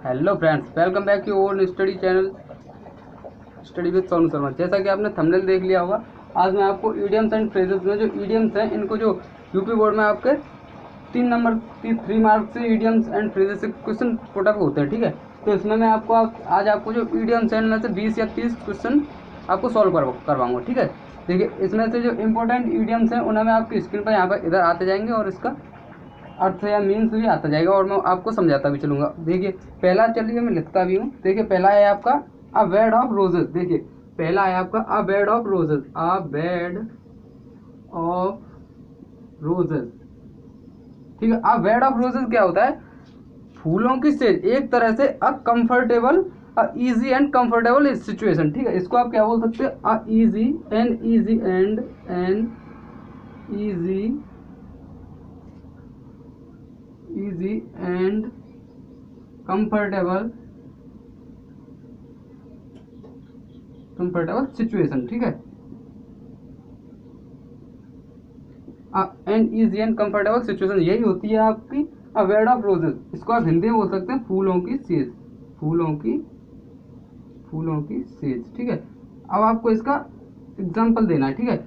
Hello friends, welcome back to old study channel study with Sonu Sharma. जैसा कि आपने thumbnail देख लिया होगा, आज मैं आपको ईडियम्स एंड फ्रेजेस में जो ईडियम्स हैं, इनको जो यूपी बोर्ड में आपके 3 मार्क्स से ईडियम्स एंड फ्रेजेस से क्वेश्चन पुटअप होते हैं, ठीक है। तो इसमें मैं आपको आज आपको जो ईडियम्स हैं इनमें से 20 या 30 क्वेश्चन आपको सॉल्व करवाऊंगा, ठीक है। देखिए, इसमें से जो इंपॉर्टेंट ईडियम्स हैं उन्हें मैं आपकी स्क्रीन पर यहाँ पर इधर आते जाएंगे और इसका अर्थ या मीन्स भी आता जाएगा और मैं आपको समझाता भी चलूंगा। देखिए, पहला चलिए मैं लिखता भी हूँ। देखिए, पहला है आपका अ बेड ऑफ रोजेस। देखिए, पहला है आपका a bed of roses. A bed of roses, ठीक है। अ बेड ऑफ रोजेस क्या होता है? फूलों की सेज, एक तरह से a comfortable, a easy and comfortable situation, ठीक है। इसको आप क्या बोल सकते हैं? A easy and easy and comfortable situation, ठीक है। And easy and comfortable situation यही होती है आपकी अ बेड ऑफ रोजेस। इसको आप हिंदी में बोल सकते हैं फूलों की सेज, फूलों की सेज, ठीक है। अब आपको इसका एग्जाम्पल देना है, ठीक है।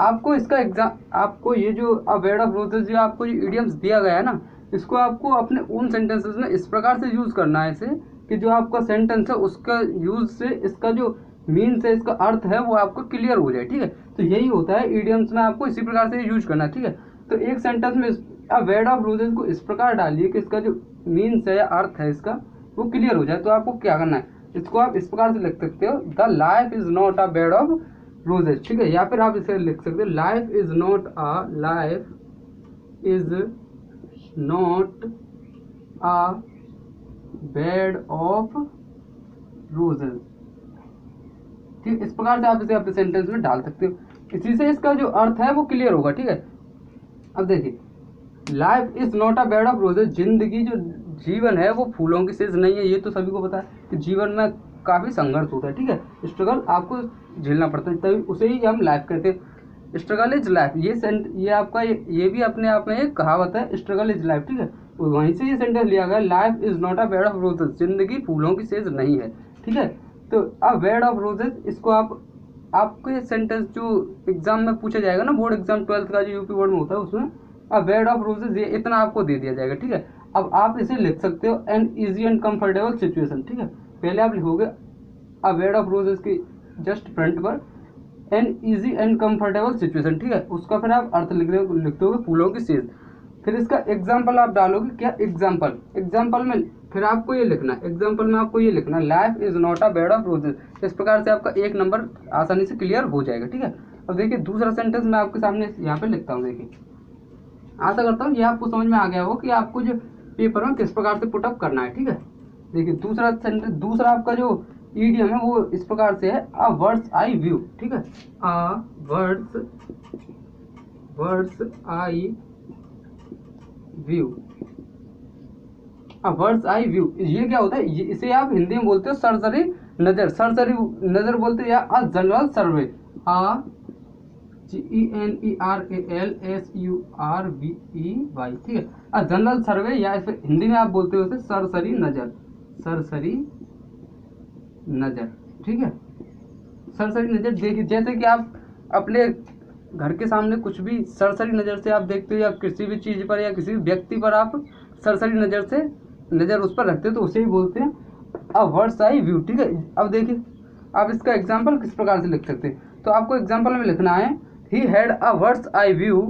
आपको इसका आपको ये जो अ बेड ऑफ रोजेस जो आपको ये इडियम्स दिया गया है ना, इसको आपको अपने उन सेंटेंसेस में इस प्रकार से यूज करना है इसे कि जो आपका सेंटेंस है उसका यूज से इसका जो मीन्स है, इसका अर्थ है, वो आपको क्लियर हो जाए, ठीक है। तो यही होता है ईडियम्स में, आपको इसी प्रकार से यूज करना है, ठीक है। तो एक सेंटेंस में अ बेड ऑफ रोजेस को इस प्रकार डालिए कि इसका जो मीन्स है या अर्थ है इसका वो क्लियर हो जाए। तो आपको क्या करना है, इसको आप इस प्रकार से लिख सकते हो, the life is not a bed of roses, ठीक है। या फिर आप इसे लिख सकते हो, life is not a bed of roses, ठीक। इस प्रकार से आप इसे अपने सेंटेंस में डाल सकते हो, इसी से इसका जो अर्थ है वो क्लियर होगा, ठीक है। अब देखिए, life is not a bed of roses, जिंदगी जो जीवन है वो फूलों की सेज नहीं है। ये तो सभी को पता है कि जीवन में काफी संघर्ष होता है, ठीक है। स्ट्रगल आपको झेलना पड़ता है, तभी उसे ही हम लाइफ कहते हैं। स्ट्रगल इज लाइफ, ये आपका ये भी अपने आप में एक कहावत है, स्ट्रगल इज लाइफ, ठीक है। वहीं से ये सेंटेंस लिया गया, life is not a bed of roses, जिंदगी फूलों की सेज नहीं है, ठीक है। तो अ बेड ऑफ रोजेस, इसको आपके सेंटेंस जो एग्जाम में पूछा जाएगा ना, बोर्ड एग्जाम 12th का जो यूपी बोर्ड में होता है, उसमें अ बेड ऑफ रोजेस ये इतना आपको दे दिया जाएगा, ठीक है। अब आप इसे लिख सकते हो an easy and comfortable situation, ठीक है। पहले आप लिखोगे अ बेड ऑफ रोजेस की जस्ट फ्रंट पर an easy and comfortable situation, ठीक है। उसका फिर आप अर्थ लिखते हो फूलों की सेज, फिर इसका एग्जाम्पल आप डालोगे। क्या एग्जाम्पल में फिर आपको ये लिखना है, एग्जाम्पल में आपको ये लिखना है, life is not a bed of roses. इस प्रकार से आपका एक नंबर आसानी से क्लियर हो जाएगा, ठीक है। अब देखिए, दूसरा सेंटेंस मैं आपके सामने यहाँ पे लिखता हूँ। देखिए, आशा करता हूँ ये आपको समझ में आ गया हो कि आपको जो पेपर में किस प्रकार से पुटअप करना है, ठीक है। देखिए, दूसरा सेंटेंस, दूसरा आपका जो ईडियम है वो इस प्रकार से है, अ वर्ड्स आई व्यू, ठीक है। अ words I view, words I view, ये क्या होता है? इसे आप हिंदी में बोलते हो सरसरी नजर, सरसरी नजर बोलते हो, या a general survey, a GENERALSURVEY, ठीक है। अ जनरल सर्वे, या फिर हिंदी में आप बोलते हो उसे सरसरी नजर, ठीक है। सरसरी नजर, देखिए, जैसे कि आप अपने घर के सामने कुछ भी सरसरी नज़र से आप देखते हो, या किसी भी चीज़ पर या किसी भी व्यक्ति पर आप सरसरी नज़र उस पर रखते हो, तो उसे ही बोलते हैं अ वर्ड्स आई व्यू, ठीक है। अब देखिए, आप इसका एग्जाम्पल किस प्रकार से लिख सकते हैं। तो आपको एग्जाम्पल में लिखना है, he had a words I view,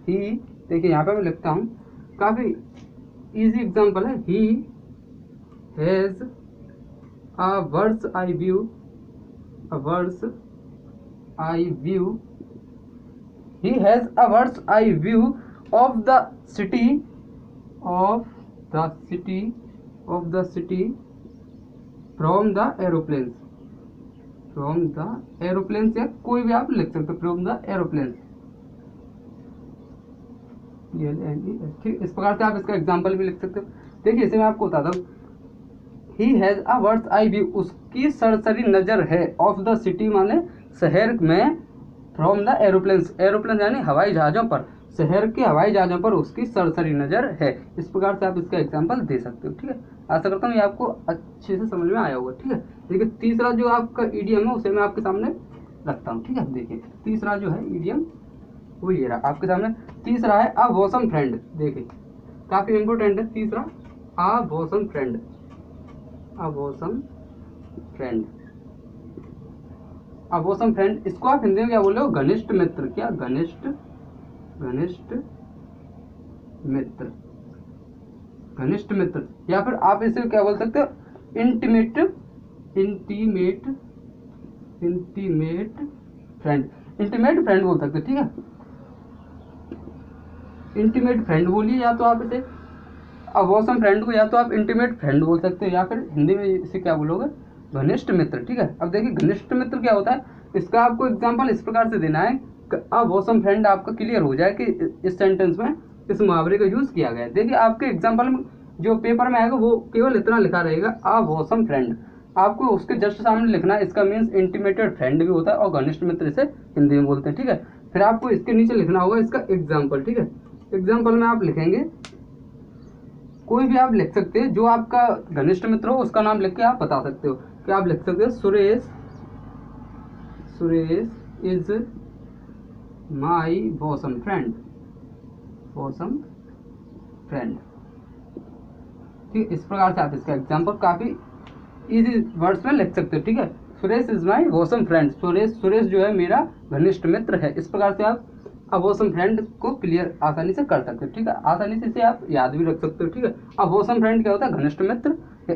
he, देखिए यहाँ पे मैं लिखता हूँ, काफ़ी इजी एग्जाम्पल है, he has a words I view, he has a bird's eye view of the city from the aeroplanes, या कोई भी आप लिख सकते हो, from the aeroplanes, ठीक। इस प्रकार से आप इसका एग्जाम्पल भी लिख सकते हो। देखिए, इसे मैं आपको बताता हूँ, he has a bird's eye view, उसकी सरसरी नजर है, ऑफ द सिटी माने शहर में, फ्रॉम द एरोप्लेन यानी हवाई जहाजों पर, शहर के हवाई जहाजों पर उसकी सरसरी नज़र है। इस प्रकार से आप इसका एग्जाम्पल दे सकते हो। ठीक है, आशा करता हूँ ये आपको अच्छे से समझ में आया होगा। ठीक है, देखिए तीसरा जो आपका ईडीएम है उसे मैं आपके सामने रखता हूँ। ठीक है, देखिए तीसरा जो है ईडीएम वो ये रहा आपके सामने। तीसरा है अ बॉसम फ्रेंड। देखिए काफ़ी इंपॉर्टेंट है तीसरा, अ बॉसम फ्रेंड। अ बॉसम फ्रेंड, अ बॉसम फ्रेंड, इसको आप हिंदी में क्या बोले हो? घनिष्ठ मित्र। क्या? घनिष्ठ मित्र, घनिष्ठ मित्र। या फिर आप इसे क्या बोल सकते हो? इंटीमेट फ्रेंड, इंटीमेट फ्रेंड बोल सकते हो। ठीक है, इंटीमेट फ्रेंड बोलिए, या तो आप इसे अवॉसम फ्रेंड को या तो आप इंटीमेट फ्रेंड बोल सकते हो, या फिर हिंदी में इसे क्या बोलोगे? घनिष्ठ मित्र। ठीक है, अब देखिए घनिष्ठ मित्र क्या होता है, इसका आपको एग्जांपल इस प्रकार से देना है कि अवॉसम फ्रेंड आपका क्लियर हो जाए कि इस सेंटेंस में इस मुहावरे का यूज किया गया है। देखिए आपके एग्जाम्पल में जो पेपर में आएगा वो केवल इतना लिखा रहेगा अवॉसम फ्रेंड, आपको उसके जस्ट सामने लिखना है इसका मीन्स इंटीमेटेड फ्रेंड भी होता है और घनिष्ठ मित्र इसे हिंदी में बोलते हैं। ठीक है, फिर आपको इसके नीचे लिखना होगा इसका एग्जाम्पल। ठीक है, एग्जाम्पल में आप लिखेंगे, कोई भी आप लिख सकते हैं, जो आपका घनिष्ठ मित्र हो उसका नाम लिख के आप बता सकते हो कि आप लिख सकते हो Suresh is my bosom friend. ठीक, इस प्रकार से आप इसका एग्जाम्पल काफी इजी वर्ड्स में लिख सकते हो। ठीक है, Suresh is my bosom friend, Suresh जो है मेरा घनिष्ठ मित्र है। इस प्रकार से आप अबॉसम फ्रेंड को क्लियर आसानी से कर सकते हो। ठीक है, आसानी से इसे आप याद भी रख सकते हो। ठीक है, अबॉसम फ्रेंड क्या होता है? घनिष्ठ मित्र या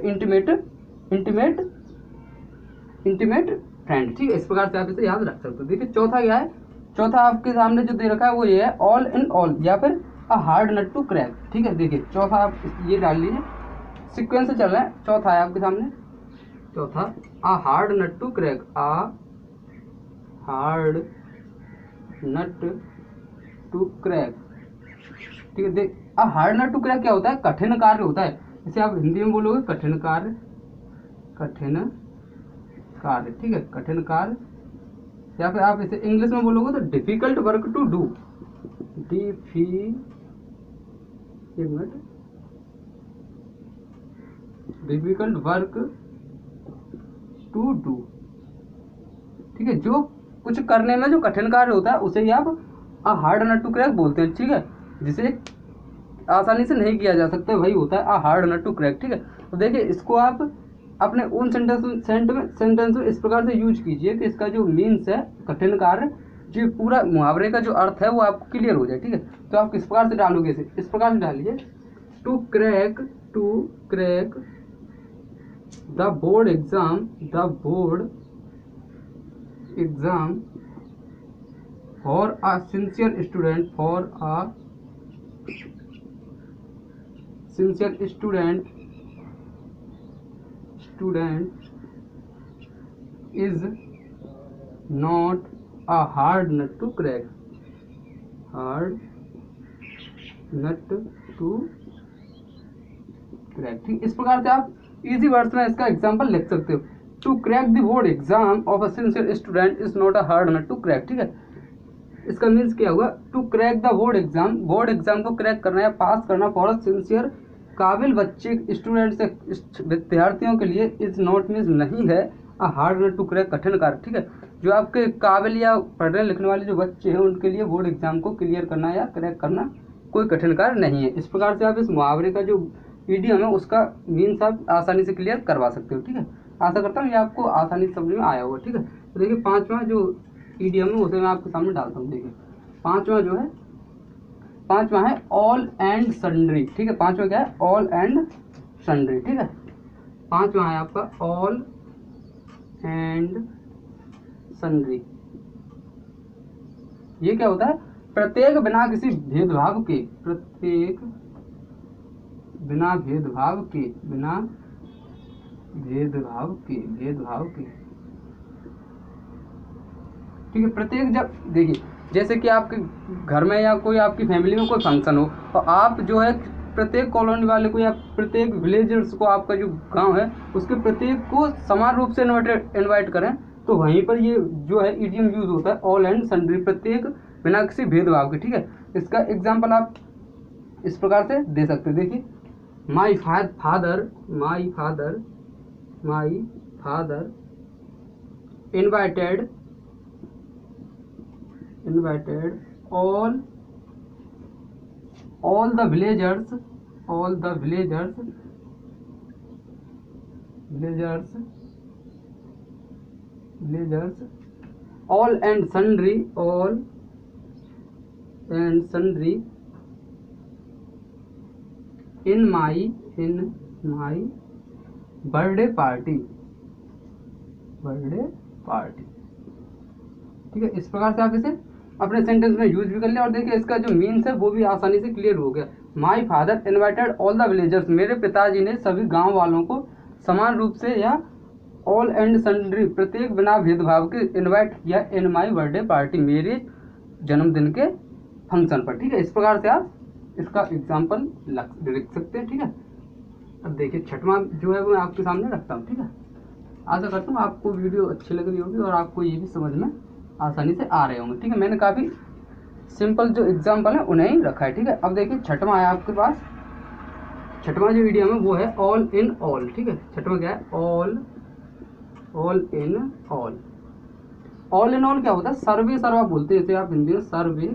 इंटीमेट फ्रेंड। ठीक है, इस प्रकार से आप इसे याद रख सकते हो। देखिए चौथा क्या है? चौथा आपके सामने जो दे रखा है वो ये है ऑल इन ऑल, या फिर a hard nut to crack. ठीक है, देखिए चौथा आप ये डाल लीजिए, सीक्वेंस से चल रहा है। चौथा है आपके सामने, चौथा a hard nut to crack, a hard nut to crack. ठीक है, देख a hard nut to crack क्या होता है? कठिन कार्य होता है। इसे आप हिंदी में बोलोगे कठिन कार्य। ठीक है, कठिन कार्य, या फिर आप इसे इंग्लिश में बोलोगे तो difficult work to do. Difficult work to do. ठीक है, जो कुछ करने में जो कठिन कार्य होता है उसे ही आप a hard nut to crack बोलते हैं। ठीक है, जिसे आसानी से नहीं किया जा सकता वही होता है a hard nut to crack. ठीक है, तो देखिए इसको आप अपने उन सेंटेंस में इस प्रकार से यूज कीजिए कि इसका जो मीन्स है कठिन कार्य, जो पूरा मुहावरे का जो अर्थ है वो आपको क्लियर हो जाए। ठीक है, तो आप किस प्रकार से डालोगे इसे? इस प्रकार से डालिए, to crack the board exam for a sincere student is not a hard nut to crack. ठीक, इस प्रकार से आप इजी वर्ड्स में इसका एग्जांपल लिख सकते हो। To crack the board exam of a sincere student is not a hard nut to crack. ठीक है, इसका मीन्स क्या हुआ? To crack the board exam को क्रैक करना या पास करना फॉर अ सिंसियर, काबिल बच्चे स्टूडेंट से विद्यार्थियों के लिए इज नॉट मीन्स नहीं है a hard nut to crack, कठिन कार्य। ठीक है, जो आपके काबिल या पढ़ने लिखने वाले जो बच्चे हैं उनके लिए बोर्ड एग्जाम को क्लियर करना या क्रैक करना कोई कठिन कार्य नहीं है। इस प्रकार से आप इस मुहावरे का जो ईडीएम है उसका मीन्स आप आसानी से क्लियर करवा सकते हो। ठीक है, आशा करता हूँ ये आपको आसानी से समझ में आया होगा। ठीक है, तो देखिए पांचवा जो ईडीएम है उसे मैं आपके सामने डालता हूँ। देखिए पांचवा है ऑल एंड सन्ड्री। ठीक है, पांचवा क्या है? All and sundry. ठीक है, पांचवा है आपका ऑल एंड सन्ड्री। ये क्या होता है? प्रत्येक बिना किसी भेदभाव के, ठीक है, प्रत्येक, जब देखिए जैसे कि आपके घर में या कोई आपकी फैमिली में कोई फंक्शन हो तो आप जो है प्रत्येक कॉलोनी वाले को या प्रत्येक विलेजर्स को, आपका जो गांव है उसके प्रत्येक को समान रूप से इनवाइट करें, तो वहीं पर ये जो है ईडीएम यूज होता है ऑल एंड सन्ड्री, प्रत्येक बिना किसी भेदभाव के। ठीक है, इसका एग्जाम्पल आप इस प्रकार से दे सकते हैं। देखिए, my father invited all the villagers all and sundry in my birthday party। ठीक है, इस प्रकार से आप इसे अपने सेंटेंस में यूज भी कर लिया। और देखिए, इसका जो मीन्स है वो भी आसानी से क्लियर हो गया। My father invited all the villagers, मेरे पिताजी ने सभी गांव वालों को समान रूप से या ऑल एंड सन्ड्री प्रत्येक बिना भेदभाव के इन्वाइट किया इन माई बर्थडे पार्टी, मेरे जन्मदिन के फंक्शन पर। ठीक है, इस प्रकार से आप इसका एग्जाम्पल लिख सकते हैं। ठीक है, अब देखिए छठवां जो है वो मैं आपके सामने रखता हूँ। ठीक है, आशा करता हूँ आपको वीडियो अच्छी लग रही होगी और आपको ये भी समझ में आसानी से आ रहे होंगे। ठीक है, मैंने काफ़ी सिंपल जो एग्जाम्पल है उन्हें ही रखा है। ठीक है, अब देखिए छठवां है आपके पास। छठवां जो वीडियो में वो है ऑल इन ऑल। ठीक है, छठवां क्या है? All in all. All in all क्या होता है? सर्वे सर्वा बोलते हैं इसे आप हिंदी में, सर्वे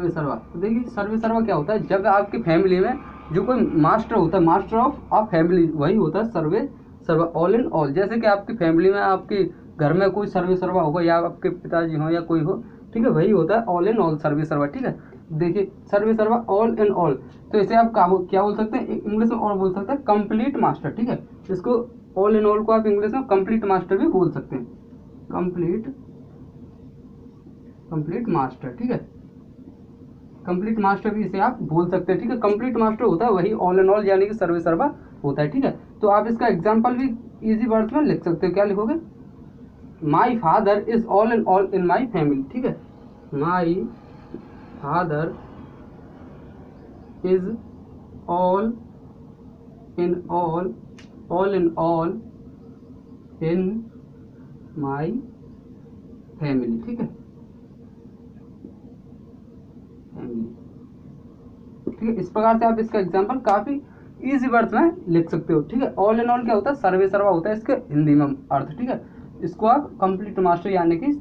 सर्वा। तो देखिए सर्वे सर्वा क्या होता है? जब आपकी फैमिली में जो कोई मास्टर होता है, मास्टर ऑफ अ फैमिली, वही होता है सर्वे सर्वा, ऑल इन ऑल। जैसे कि आपकी फैमिली में आपके घर में कोई सर्वे सर्वा होगा या आपके पिताजी हो या कोई हो, ठीक है, वही होता है ऑल इन ऑल, सर्वे सर्वा। ठीक है, देखिए सर्वे सर्वा ऑल इन ऑल, तो इसे आप क्या बोल सकते हैं इंग्लिश में? और बोल सकते हैं कंप्लीट मास्टर। ठीक है, इसको ऑल इन ऑल को आप इंग्लिश में कंप्लीट मास्टर भी बोल सकते हैं, कंप्लीट मास्टर। ठीक है, कंप्लीट मास्टर भी इसे आप बोल सकते हैं। ठीक है, कंप्लीट मास्टर होता है वही ऑल इन ऑल यानी कि सर्वे सर्वा होता है। ठीक है, तो आप इसका एग्जाम्पल भी इजी वर्ड्स में लिख सकते हो। क्या लिखोगे? My father is all in my family. ठीक है, my father is all in all in my family. ठीक है, ठीक है, इस प्रकार से आप इसका एग्जाम्पल काफी इजी वर्ड्स में लिख सकते हो। ठीक है, ऑल इन ऑल क्या होता है? सर्वे सर्वा होता है इसके हिंदी में अर्थ। ठीक है, इसको आप कंप्लीट मास्टर यानी कि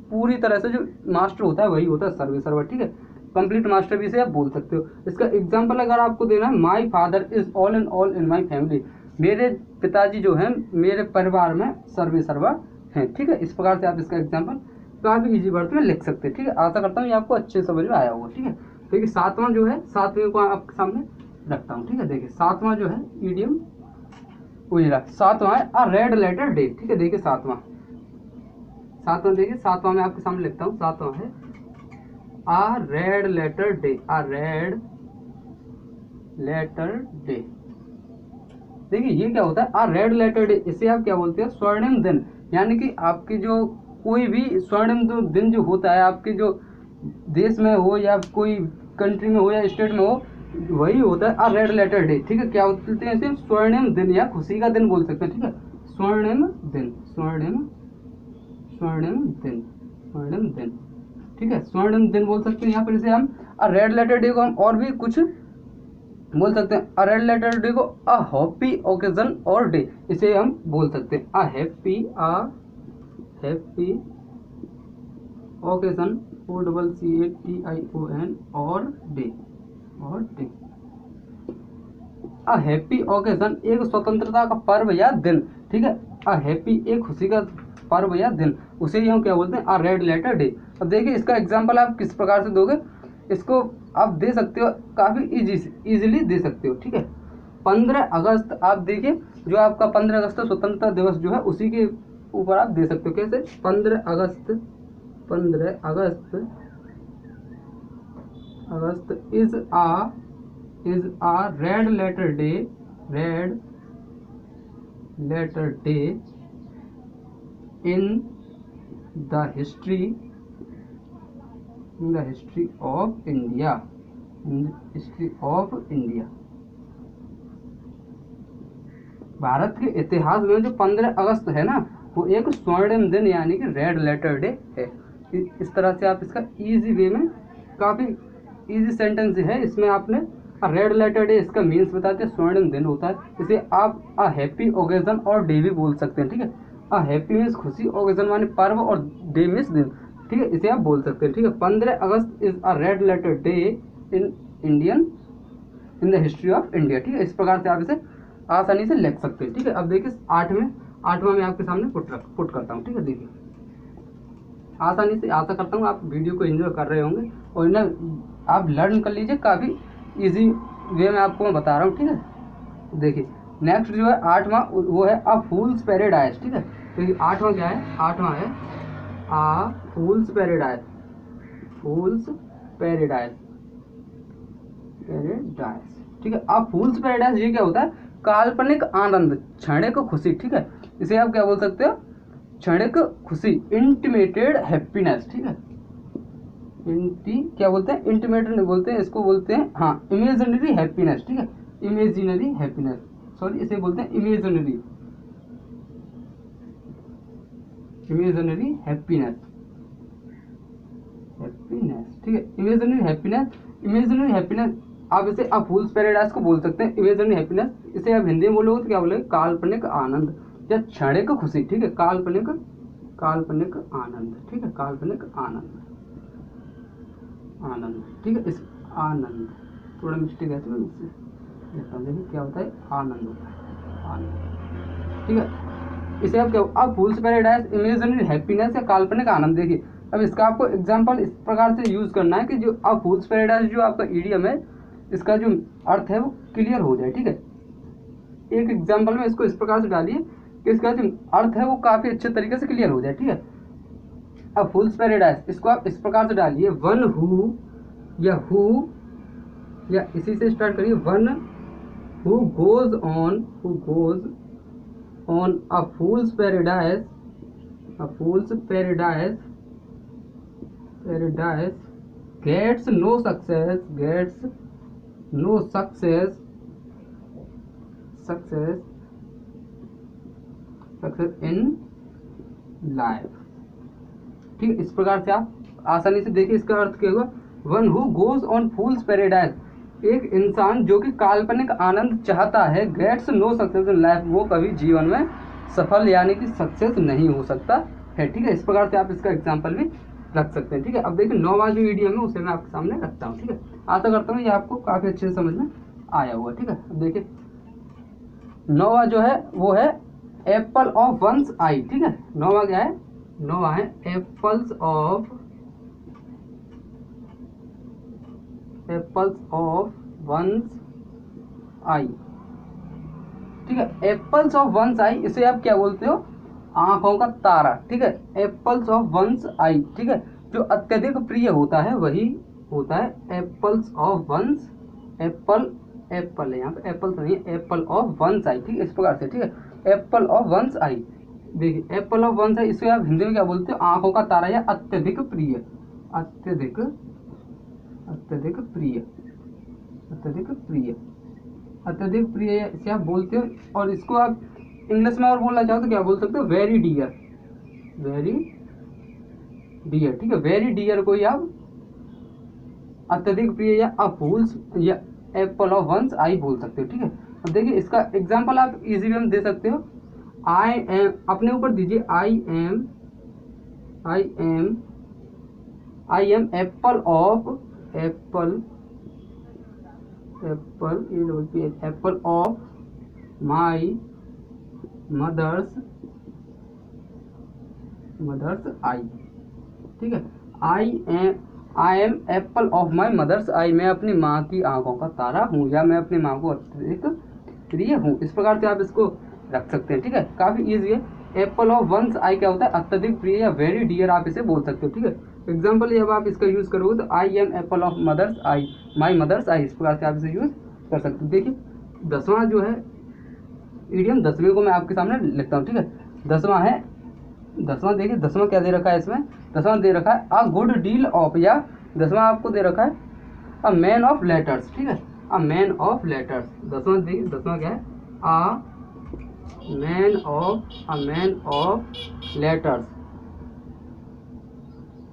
पूरी तरह से जो मास्टर होता है वही होता है सर्वे सर्वा। ठीक है, कंप्लीट मास्टर भी इसे आप बोल सकते हो। इसका एग्जाम्पल अगर आपको देना है, my father is all in my family, मेरे पिताजी जो है मेरे परिवार में सर्वे सर्वा हैं। ठीक है, इस प्रकार से आप इसका एग्जाम्पल काफी इजी वर्ड में लिख सकते हैं। ठीक है, आशा करता हूँ ये आपको अच्छे समझ में आया होगा। ठीक है, देखिए सातवां जो है, सातवें को आपके सामने रखता हूँ। ठीक है, देखिए सातवां जो है ईडियम उजरा, सातवां है अ रेड लेटर डे। ठीक है, देखिए सातवां देखिए सातवां में आपके सामने लिखता हूँ। सातवां है अ रेड लेटर डे, अ रेड लेटर डे। देखिए ये क्या होता है? अ रेड लेटर डे, इसे आप क्या बोलते हैं? स्वर्णिम दिन, यानी कि आपकी जो कोई भी स्वर्णिम दिन जो होता है आपके जो देश में हो या कोई कंट्री में हो या स्टेट में हो, वही होता है अ रेड लेटर डे। ठीक है, क्या बोलते हैं इसे? स्वर्णिम दिन या खुशी का दिन बोल सकते हैं। ठीक है, स्वर्णिम दिन। ठीक है, स्वर्णिम दिन बोल सकते हैं। यहाँ पर इसे हम अ रेड लेटर डे को हम और भी कुछ बोल सकते हैं। अ रेड लेटर डे को अ हैप्पी ओकेजन और डे, इसे हम बोल सकते हैं अ हैप्पी ओकेजन, OCCATION और डे। अ हैप्पी ओकेजन एक स्वतंत्रता का पर्व या दिन। ठीक है, अ हैप्पी एक खुशी का पर्व या दिन, उसे ही हम क्या बोलते हैं? अ रेड लेटर डे। अब देखिए इसका एग्जाम्पल आप किस प्रकार से दोगे? इसको आप दे सकते हो काफ़ी इजीली दे सकते हो। ठीक है, 15 अगस्त आप देखिए, जो आपका 15 अगस्त स्वतंत्रता दिवस जो है उसी के ऊपर आप दे सकते हो। कैसे? 15 August is a red letter day in the history of India. Bharat के इतिहास में जो 15 अगस्त है ना, वो एक स्वर्णिम दिन यानी कि रेड लेटर डे है। इस तरह से आप इसका ईजी वे में, काफ़ी ईजी सेंटेंस है इसमें। आपने रेड लेटर डे इसका मीन्स बताते हैं, स्वर्णिम दिन होता है। इसे आप अ हैप्पी ओकेजन और डे भी बोल सकते हैं, ठीक है। अ हैप्पी मीन्स खुशी, ओकेजन माने पर्व, और डे मीन्स दिन, ठीक है। इसे आप बोल सकते हैं, ठीक है। 15 August is a red letter day in in the history of India, ठीक है। इस प्रकार से आप इसे आसानी से लिख सकते हैं, ठीक है। अब देखिए आठवां मैं आपके सामने पुट करता हूँ, ठीक है। देखिए आसानी से, आशा करता हूँ आप वीडियो को एंजॉय कर रहे होंगे और इन्हें आप लर्न कर लीजिए, काफ़ी इजी वे में आपको मैं बता रहा हूँ, ठीक है। देखिए नेक्स्ट जो है आठवां, वो है अ फूल्स पैराडाइज, ठीक है। तो आठवां क्या है? आठवां है अ फूल्स पैराडाइज, फूल्स पैराडाइज, पैराडाइज, ठीक है। अब फूल्स पैराडाइज ये क्या होता है? काल्पनिक आनंद, क्षणिक खुशी, ठीक है। इसे आप क्या बोल सकते हो? क्षणिक खुशी, इंटिमेटेड हैप्पीनेस, ठीक है। क्या बोलते हैं? इंटिमेटेड नहीं बोलते हैं, इसको बोलते हैं हाँ इमेजिनरी हैप्पीनेस, ठीक है। इमेजिनरी हैप्पीनेस, सॉरी इसे बोलते हैं इमेजिनरी, इमेजिनरी हैप्पीनेस, हैप्पीनेस, ठीक है। इमेजिनरी हैप्पीनेस, इमेजिनरी हैप्पीनेस आप इसे अ फूल्स पैराडाइज को बोल सकते हैं, इमेजिनरी हैप्पीनेस। इसे आप हिंदी में बोलोगे तो क्या बोलोगे? काल्पनिक आनंद या क्षणिक खुशी, ठीक है। काल्पनिक आनंद, ठीक है। काल्पनिक आनंद, आनंद, ठीक है। इस आनंद थोड़ा मिस्टेक है तो मैं इससे देखता हूँ, देखिए क्या होता है? आनंद होता है, आनंद, ठीक है। इसे आप क्या, अब फूल्स पैराडाइज, इमेजिनरी हैप्पीनेस या काल्पनिक आनंद। देखिए अब इसका आपको एग्जांपल इस प्रकार से यूज करना है कि जो अब फूल्स पैराडाइज जो आपका ईडियम है, इसका जो अर्थ है वो क्लियर हो जाए, ठीक है। एक एग्जांपल में इसको इस प्रकार से डालिए कि इसका जो अर्थ है वो काफी अच्छे तरीके से क्लियर हो जाए, ठीक है। अब फूल्स पैराडाइज इसको आप इस प्रकार से डालिए, वन हु या इसी से स्टार्ट करिए, one who goes on a fool's paradise, a fool's paradise gets no success in life, ठीक है। इस प्रकार से आप आसानी से देखिए इसका अर्थ क्या हुआ? One who goes on fool's paradise, एक इंसान जो कि काल्पनिक आनंद चाहता है, gets no success in life, वो कभी जीवन में सफल यानी कि सक्सेस नहीं हो सकता है, ठीक है। इस प्रकार से आप इसका एग्जाम्पल भी रख सकते हैं, ठीक है। अब देखिए 9वां जो ईडियम है उसे मैं आपके सामने रखता हूँ, ठीक है। आशा करता हूँ ये आपको काफी अच्छे से समझ में आया हुआ, ठीक है। अब देखिए 9वां जो है वो है एप्पल ऑफ वंस आई, ठीक है। 9वां क्या है? 9वां है एप्पल्स ऑफ वंस आई, ठीक है। एप्पल्स ऑफ वंस आई, इसे आप क्या बोलते हो? आंखों का तारा, ठीक है। एप्पल्स ऑफ वंस आई, ठीक है। जो अत्यधिक प्रिय होता है वही होता है एप्पल्स ऑफ वंस, एप्पल है यहाँ पे, एप्पल नहीं है, एप्पल ऑफ वंस आई, ठीक है। इस प्रकार से, ठीक है। एप्पल ऑफ वंस आई, देखिए एप्पल ऑफ वंस आई, इसे आप हिंदी में क्या बोलते हो? आंखों का तारा या अत्यधिक प्रिय, अत्यधिक प्रिय इसे आप बोलते हो। और इसको आप इंग्लिश में और बोलना चाहो तो क्या बोल सकते हो? वेरी डियर, ठीक है। वेरी डियर को ही आप अत्यधिक प्रिय या फूल्स या एप्पल ऑफ वंस आई बोल सकते हो, ठीक है। अब देखिए इसका एग्जांपल आप इजी वे में दे सकते हो। आई एम, अपने ऊपर दीजिए, I am Apple of my mother's आई, ठीक है। I am Apple of my mother's आई, मैं अपनी माँ की आंखों का तारा हूँ या मैं अपनी माँ को अत्यधिक प्रिय हूँ। इस प्रकार से आप इसको रख सकते हैं, ठीक है। काफी इजी है। एप्पल ऑफ वंस आई क्या होता है? अत्यधिक प्रिय या वेरी डियर आप इसे बोल सकते हो, ठीक है। एग्जाम्पल जब आप इसका यूज करोगे तो I am Apple of mother's I, my mother's आई, इस प्रकार से आप इसे यूज कर सकते हो। देखिए 10वां जो है ईडियम, 10वें को मैं आपके सामने लिखता हूँ, ठीक है। 10वां है, 10वां देखिए 10वां क्या दे रखा है इसमें? 10वां दे रखा है अ गुड डील ऑफ, या 10वां आपको दे रखा है अ मैन ऑफ लेटर्स, ठीक है। अ मैन ऑफ लेटर्स, 10वां देखिए 10वां क्या है? अ man of letters,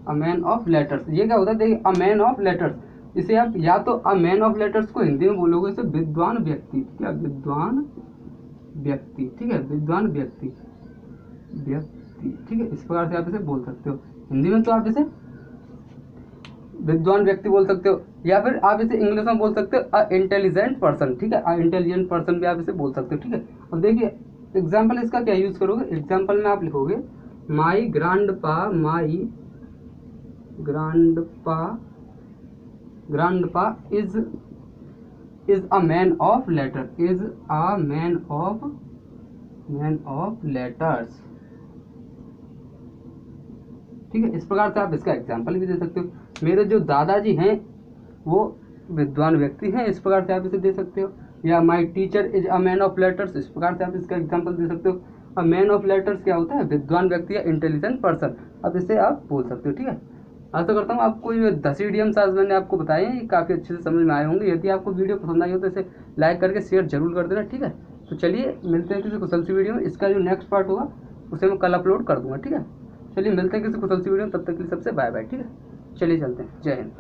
a man of letters, ये क्या होता है देखिए, अ मैन ऑफ लेटर्स, इसे आप या तो अ मैन ऑफ लेटर्स को हिंदी में बोलोगे इसे विद्वान व्यक्ति, क्या विद्वान व्यक्ति, ठीक है, विद्वान व्यक्ति, व्यक्ति, ठीक है, इस प्रकार से आप इसे बोल सकते हो हिंदी में, तो आप इसे विद्वान व्यक्ति बोल सकते हो, या फिर आप इसे इंग्लिश में बोल सकते हो अ इंटेलिजेंट पर्सन, ठीक है, अ इंटेलिजेंट पर्सन भी आप इसे बोल सकते हो, ठीक है। अब देखिए एग्जाम्पल इसका क्या यूज करोगे, एग्जाम्पल में आप लिखोगे my grandpa, my grandpa is a man of letter, is a man of letters, ठीक है। इस प्रकार से आप इसका एग्जाम्पल भी दे सकते हो, मेरे जो दादाजी हैं वो विद्वान व्यक्ति हैं, इस प्रकार से आप इसे दे सकते हो, या my teacher is a man of letters, इस प्रकार से आप इसका एग्जाम्पल दे सकते हो। अब मैन ऑफ लेटर्स क्या होता है, विद्वान व्यक्ति या इंटेलिजेंट पर्सन, अब इसे आप बोल सकते हो, ठीक है। आशा करता हूँ आपको ये 10 इडियम्स आज मैंने आपको बताए हैं, ये काफ़ी अच्छे से समझ में आए होंगे। यदि आपको वीडियो पसंद आई हो तो इसे लाइक करके शेयर जरूर कर देना, ठीक है। तो चलिए मिलते हैं किसी कुशल सी वीडियो में, इसका जो नेक्स्ट पार्ट होगा उसे मैं कल अपलोड कर दूंगा, ठीक है। चलिए मिलते हैं किसी कुशल सी वीडियो में, तब तक के लिए सबसे बाय बाय, ठीक है। चलिए चलते हैं, जय हिंद।